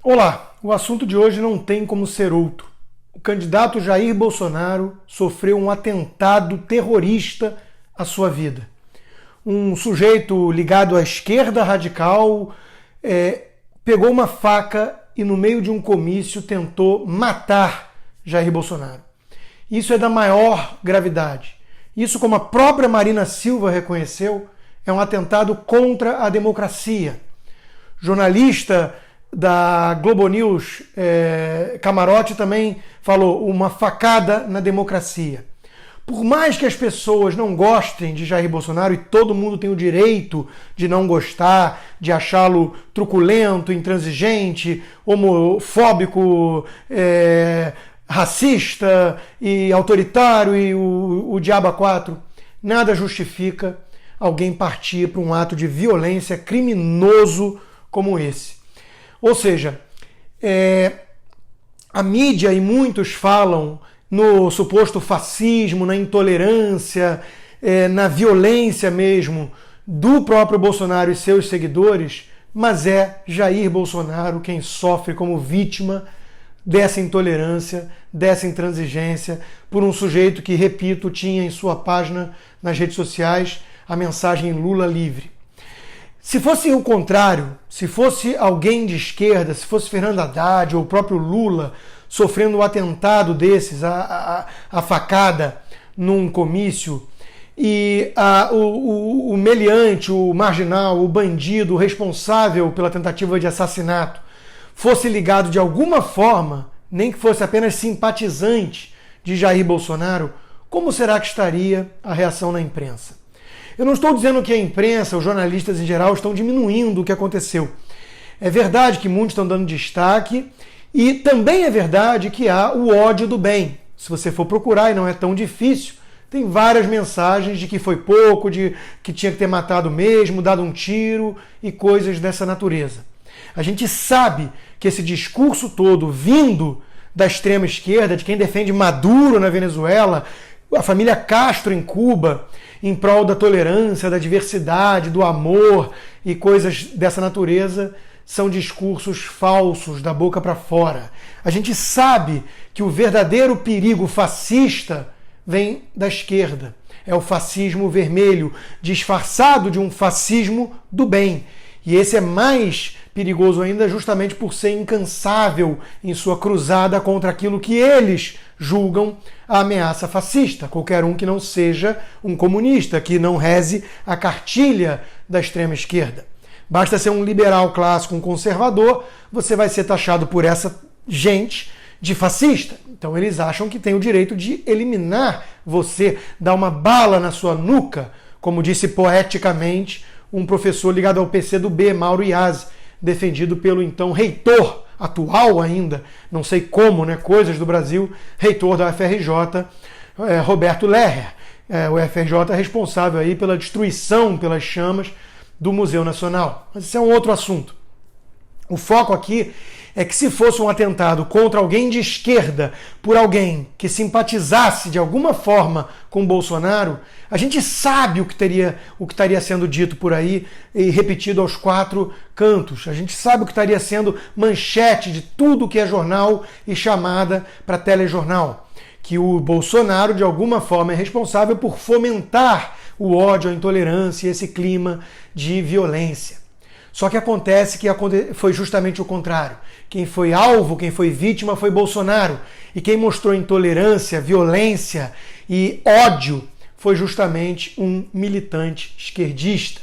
Olá, o assunto de hoje não tem como ser outro. O candidato Jair Bolsonaro sofreu um atentado terrorista à sua vida. Um sujeito ligado à esquerda radical pegou uma faca e no meio de um comício tentou matar Jair Bolsonaro. Isso é da maior gravidade. Isso, como a própria Marina Silva reconheceu, é um atentado contra a democracia. Jornalista da Globo News, Camarote, também falou uma facada na democracia. Por mais que as pessoas não gostem de Jair Bolsonaro, e todo mundo tem o direito de não gostar, de achá-lo truculento, intransigente, homofóbico, racista e autoritário e o diabo a quatro, nada justifica alguém partir para um ato de violência criminoso como esse. Ou seja, a mídia e muitos falam no suposto fascismo, na intolerância, na violência mesmo do próprio Bolsonaro e seus seguidores, mas é Jair Bolsonaro quem sofre como vítima dessa intolerância, dessa intransigência, por um sujeito que, repito, tinha em sua página nas redes sociais a mensagem Lula livre. Se fosse o contrário, se fosse alguém de esquerda, se fosse Fernando Haddad ou o próprio Lula sofrendo um atentado desses, a facada num comício, e o meliante, o marginal, o bandido, o responsável pela tentativa de assassinato fosse ligado de alguma forma, nem que fosse apenas simpatizante de Jair Bolsonaro, como será que estaria a reação na imprensa? Eu não estou dizendo que a imprensa, os jornalistas em geral, estão diminuindo o que aconteceu. É verdade que muitos estão dando destaque e também é verdade que há o ódio do bem. Se você for procurar, e não é tão difícil, tem várias mensagens de que foi pouco, de que tinha que ter matado mesmo, dado um tiro e coisas dessa natureza. A gente sabe que esse discurso todo vindo da extrema esquerda, de quem defende Maduro na Venezuela, a família Castro em Cuba, em prol da tolerância, da diversidade, do amor e coisas dessa natureza, são discursos falsos, da boca para fora. A gente sabe que o verdadeiro perigo fascista vem da esquerda. É o fascismo vermelho, disfarçado de um fascismo do bem. E esse é mais perigoso ainda justamente por ser incansável em sua cruzada contra aquilo que eles julgam a ameaça fascista. Qualquer um que não seja um comunista, que não reze a cartilha da extrema esquerda. Basta ser um liberal clássico, um conservador, você vai ser taxado por essa gente de fascista. Então eles acham que tem o direito de eliminar você, dar uma bala na sua nuca, como disse poeticamente um professor ligado ao PCdoB, Mauro Iazzi, defendido pelo então reitor, atual ainda, não sei como, né, coisas do Brasil, reitor da UFRJ, Roberto Lerrer. O UFRJ é responsável aí pela destruição, pelas chamas do Museu Nacional. Mas isso é um outro assunto. O foco aqui é que se fosse um atentado contra alguém de esquerda, por alguém que simpatizasse de alguma forma com Bolsonaro, a gente sabe o que estaria sendo dito por aí e repetido aos quatro cantos. A gente sabe o que estaria sendo manchete de tudo que é jornal e chamada para telejornal. Que o Bolsonaro, de alguma forma, é responsável por fomentar o ódio, a intolerância e esse clima de violência. Só que acontece que foi justamente o contrário. Quem foi alvo, quem foi vítima foi Bolsonaro. E quem mostrou intolerância, violência e ódio foi justamente um militante esquerdista.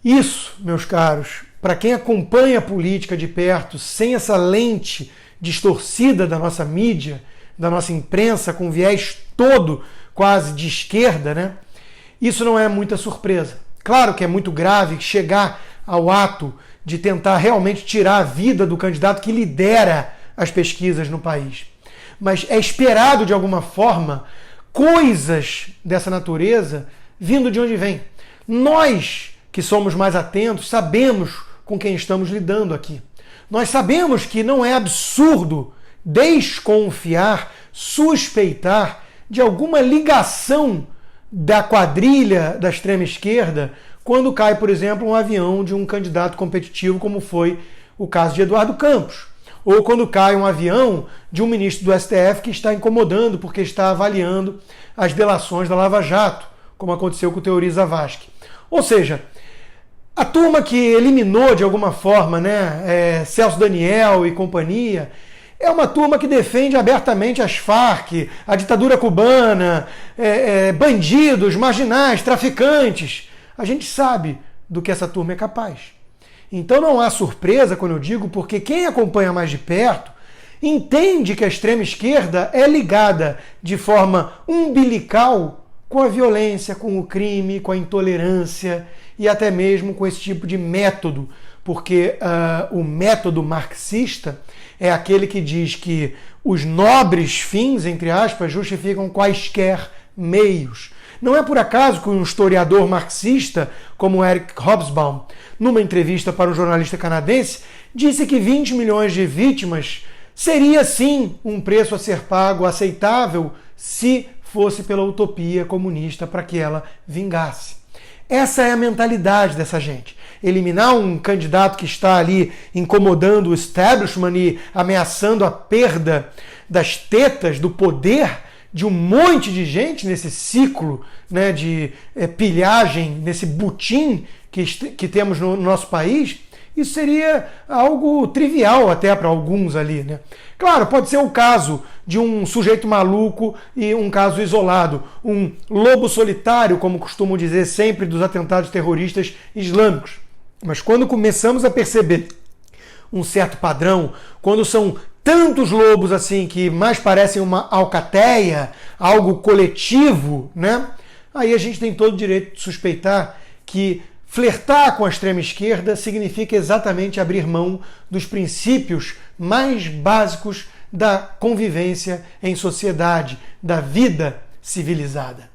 Isso, meus caros, para quem acompanha a política de perto, sem essa lente distorcida da nossa mídia, da nossa imprensa, com viés todo quase de esquerda, né? Isso não é muita surpresa. Claro que é muito grave chegar ao ato de tentar realmente tirar a vida do candidato que lidera as pesquisas no país. Mas é esperado, de alguma forma, coisas dessa natureza vindo de onde vem. Nós, que somos mais atentos, sabemos com quem estamos lidando aqui. Nós sabemos que não é absurdo desconfiar, suspeitar de alguma ligação da quadrilha da extrema esquerda quando cai, por exemplo, um avião de um candidato competitivo como foi o caso de Eduardo Campos, ou quando cai um avião de um ministro do STF que está incomodando porque está avaliando as delações da Lava Jato, como aconteceu com o Teori Zavascki. Ou seja, a turma que eliminou de alguma forma, Celso Daniel e companhia, é uma turma que defende abertamente as Farc, a ditadura cubana, bandidos, marginais, traficantes. A gente sabe do que essa turma é capaz. Então não há surpresa quando eu digo, porque quem acompanha mais de perto entende que a extrema esquerda é ligada de forma umbilical com a violência, com o crime, com a intolerância e até mesmo com esse tipo de método, porque o método marxista é aquele que diz que os nobres fins, entre aspas, justificam quaisquer meios. Não é por acaso que um historiador marxista, como Eric Hobsbawm, numa entrevista para um jornalista canadense, disse que 20 milhões de vítimas seria sim um preço a ser pago aceitável se fosse pela utopia comunista para que ela vingasse. Essa é a mentalidade dessa gente. Eliminar um candidato que está ali incomodando o establishment e ameaçando a perda das tetas, do poder de um monte de gente nesse ciclo de pilhagem, nesse butim que temos no nosso país, isso seria algo trivial até para alguns ali. Claro, pode ser o caso de um sujeito maluco e um caso isolado, um lobo solitário, como costumam dizer sempre dos atentados terroristas islâmicos. Mas quando começamos a perceber um certo padrão, quando são tantos lobos assim que mais parecem uma alcateia, algo coletivo, aí a gente tem todo o direito de suspeitar que flertar com a extrema esquerda significa exatamente abrir mão dos princípios mais básicos da convivência em sociedade, da vida civilizada.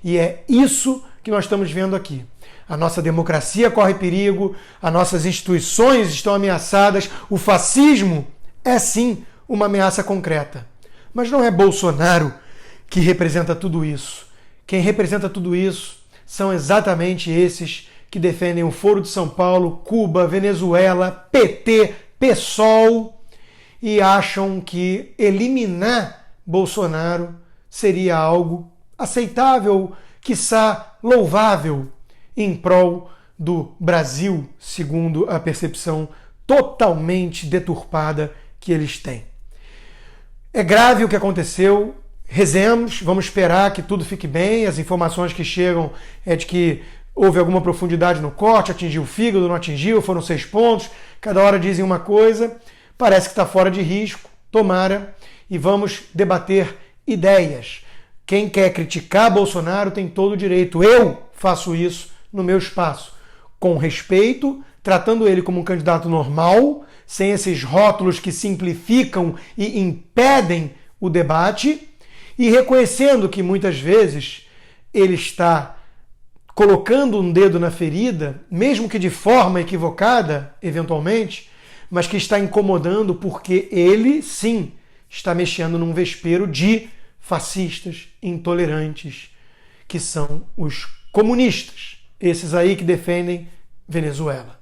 E é isso que nós estamos vendo aqui. A nossa democracia corre perigo, as nossas instituições estão ameaçadas, o fascismo é sim uma ameaça concreta. Mas não é Bolsonaro que representa tudo isso. Quem representa tudo isso são exatamente esses que defendem o Foro de São Paulo, Cuba, Venezuela, PT, PSOL e acham que eliminar Bolsonaro seria algo aceitável, quiçá louvável, em prol do Brasil, segundo a percepção totalmente deturpada que eles têm. É grave o que aconteceu, rezemos, vamos esperar que tudo fique bem, as informações que chegam é de que houve alguma profundidade no corte, atingiu o fígado, não atingiu, foram 6 pontos, cada hora dizem uma coisa, parece que está fora de risco, tomara, e vamos debater ideias. Quem quer criticar Bolsonaro tem todo o direito, eu faço isso no meu espaço, com respeito, tratando ele como um candidato normal, sem esses rótulos que simplificam e impedem o debate, e reconhecendo que muitas vezes ele está colocando um dedo na ferida, mesmo que de forma equivocada, eventualmente, mas que está incomodando porque ele, sim, está mexendo num vespeiro de fascistas, intolerantes, que são os comunistas, esses aí que defendem Venezuela.